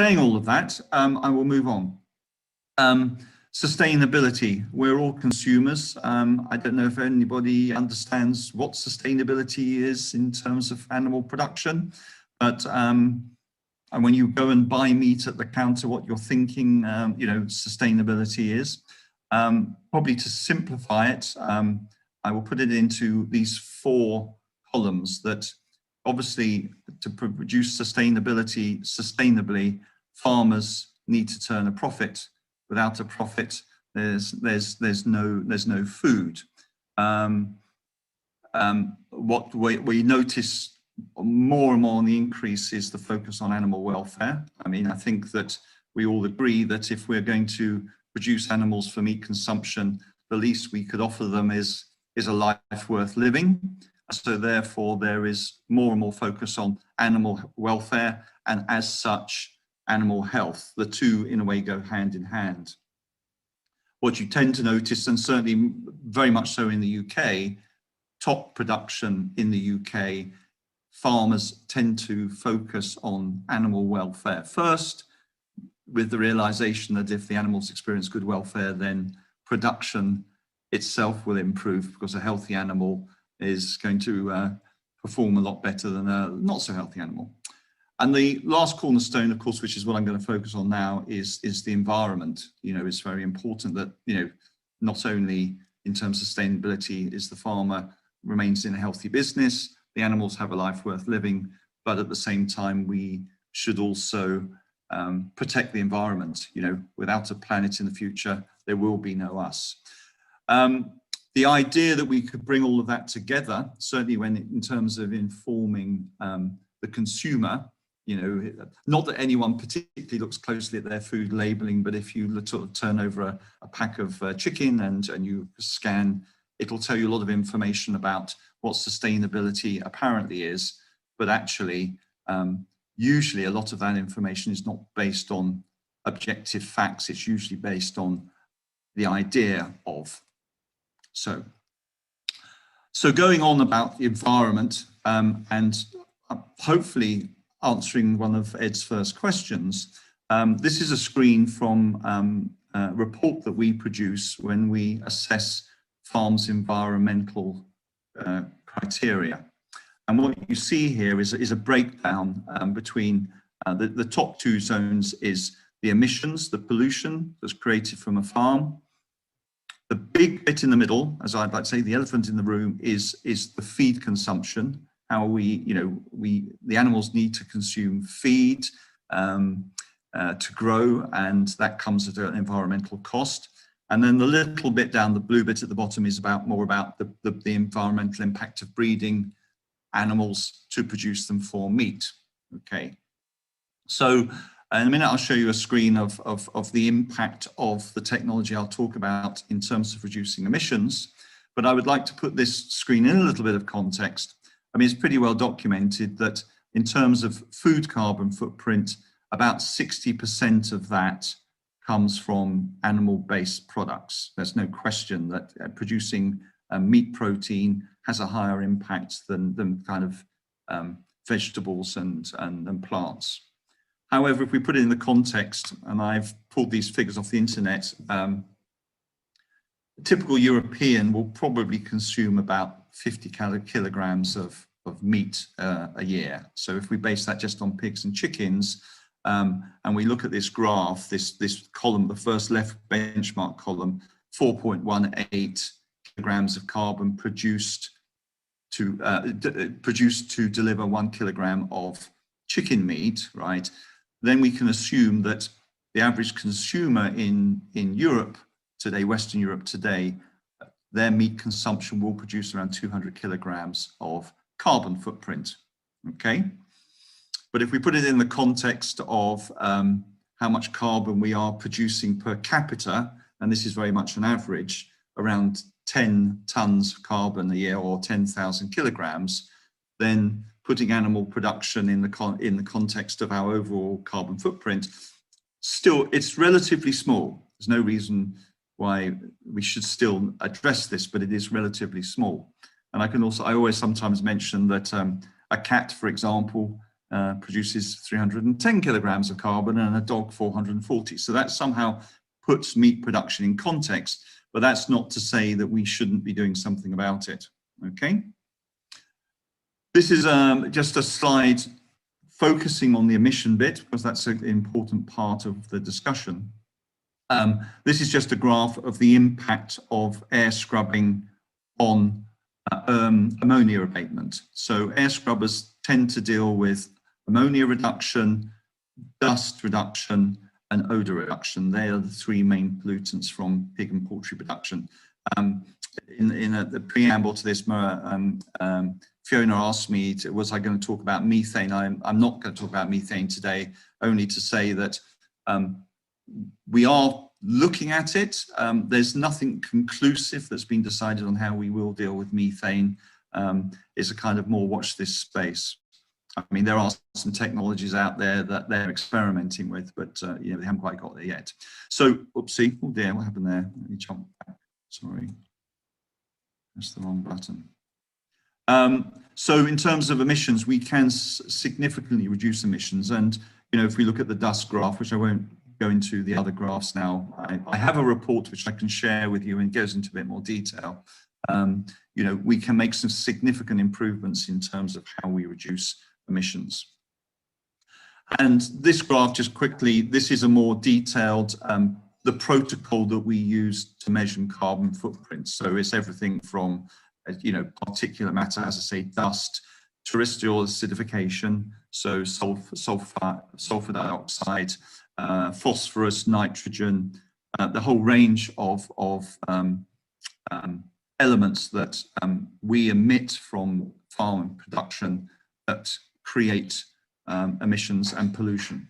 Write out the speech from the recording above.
Saying all of that, I will move on. Sustainability. We're all consumers. I don't know if anybody understands what sustainability is in terms of animal production, but when you go and buy meat at the counter, what you're thinking, sustainability is. Probably to simplify it, I will put it into these 4 columns that obviously to produce sustainably, farmers need to turn a profit. Without a profit, there's no food. What we notice more and more on the increase is the focus on animal welfare. I mean, I think that we all agree that if we're going to produce animals for meat consumption, the least we could offer them is a life worth living. So therefore, there is more and more focus on animal welfare, and as such, animal health. The two, in a way, go hand in hand. What you tend to notice, and certainly very much so in the UK, top production in the UK, farmers tend to focus on animal welfare first, with the realization that if the animals experience good welfare, then production itself will improve, because a healthy animal is going to perform a lot better than a not so healthy animal. And the last cornerstone, of course, which is what I'm going to focus on now, is the environment. It's very important that, not only in terms of sustainability is the farmer remains in a healthy business, the animals have a life worth living, but at the same time, we should also protect the environment. Without a planet in the future, there will be no us. The idea that we could bring all of that together, certainly in terms of informing the consumer, not that anyone particularly looks closely at their food labeling, but if you sort of turn over a pack of chicken and you scan, it'll tell you a lot of information about what sustainability apparently is, but actually, usually a lot of that information is not based on objective facts. It's usually based on the idea of. So going on about the environment, and hopefully answering one of Ed's first questions, this is a screen from a report that we produce when we assess farms' environmental criteria. And what you see here is a breakdown between the top 2 zones is the emissions, the pollution that's created from a farm. The big bit in the middle, as I'd like to say, the elephant in the room, is the feed consumption. How the animals need to consume feed to grow, and that comes at an environmental cost. And then the little bit down, the blue bit at the bottom, is more about the environmental impact of breeding animals to produce them for meat. Okay, so in a minute I'll show you a screen of the impact of the technology I'll talk about in terms of reducing emissions, but I would like to put this screen in a little bit of context. I mean, it's pretty well documented that in terms of food carbon footprint, about 60% of that comes from animal-based products. There's no question that producing meat protein has a higher impact than kind of vegetables and plants. However, if we put it in the context, and I've pulled these figures off the internet, a typical European will probably consume about 50 kilograms of meat a year. So if we base that just on pigs and chickens, and we look at this graph, this column, the first left benchmark column, 4.18 kilograms of carbon produced to deliver 1 kilogram of chicken meat, right? Then we can assume that the average consumer in Europe today, Western Europe today, their meat consumption will produce around 200 kilograms of carbon footprint, okay? But if we put it in the context of how much carbon we are producing per capita, and this is very much an average, around 10 tons of carbon a year, or 10,000 kilograms, then putting animal production in the context of our overall carbon footprint, still it's relatively small. There's no reason why we should still address this, but it is relatively small. And I always sometimes mention that a cat, for example, produces 310 kilograms of carbon and a dog 440. So that somehow puts meat production in context, but that's not to say that we shouldn't be doing something about it, okay? This is just a slide focusing on the emission bit, because that's an important part of the discussion. This is just a graph of the impact of air scrubbing on ammonia abatement. So air scrubbers tend to deal with ammonia reduction, dust reduction, and odor reduction. They are the three main pollutants from pig and poultry production. The preamble to this, Fiona asked me, was I going to talk about methane? I'm not going to talk about methane today, only to say that we are looking at it. There's nothing conclusive that's been decided on how we will deal with methane. It's a kind of more watch this space. I mean, there are some technologies out there that they're experimenting with, but you know, they haven't quite got there yet. So, oopsie, oh dear, what happened there? Let me jump back. Sorry, that's the wrong button. So in terms of emissions, we can significantly reduce emissions. And, you know, if we look at the dust graph, which I won't go into the other graphs now, I have a report which I can share with you and goes into a bit more detail. You know, we can make some significant improvements in terms of how we reduce emissions. And this graph, just quickly, this is a more detailed, the protocol that we use to measure carbon footprints. So it's everything from, you know, particulate matter, as I say, dust, terrestrial acidification, so sulfur dioxide, phosphorus, nitrogen, the whole range of elements that we emit from farm production that create emissions and pollution.